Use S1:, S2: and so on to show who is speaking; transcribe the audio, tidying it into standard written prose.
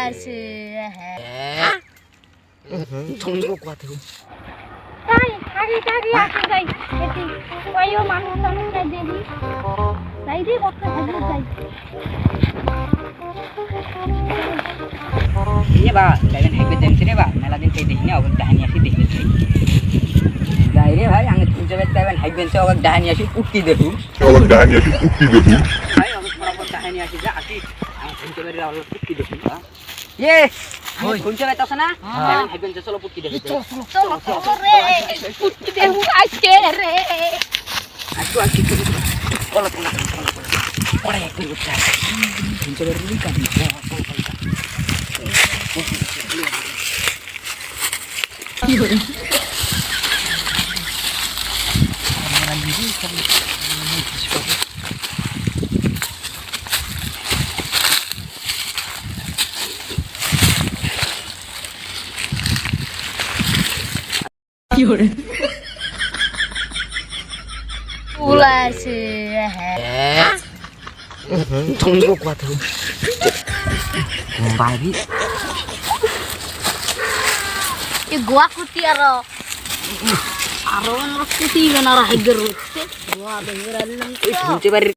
S1: আছে হ্যাঁ
S2: চন্দ্র কথা
S1: তাই আগে আগে আসে যাই এটি কয়ও মানুষ মানুষ যাই দেবি যাই রে বক্কা থাকবে যাই
S2: ये बा लेकिन है भी दिन से रे बा मेला दिन कहीं देखने और डानिया से देखने से जाए रे भाई आगे तुम जब तक है दिन से और डानिया से उठती देखूं
S3: और डानिया की कुत्ती देखूं
S2: भाई और थोड़ा बहुत डानिया से जा आती हम तुम जब और उठती देखूं ये तुम जब तक ना लेकिन है दिन से चलो उठती देखूं
S1: চলো চলো রে কুত্তি দেহু আজকে রে
S2: आजू आजू बोलो बोलो और एक दिन उठा तुम जब रे का কি করে আমরা নিজেই সব কি করে
S1: ফুল আছে হ্যাঁ
S2: চন্দ্র কথা বাইরে
S1: এই গোয়া কুতি আরো কুতি বানারা হাইগর হচ্ছে গোয়া বেগরালাম
S2: শুনতে পারি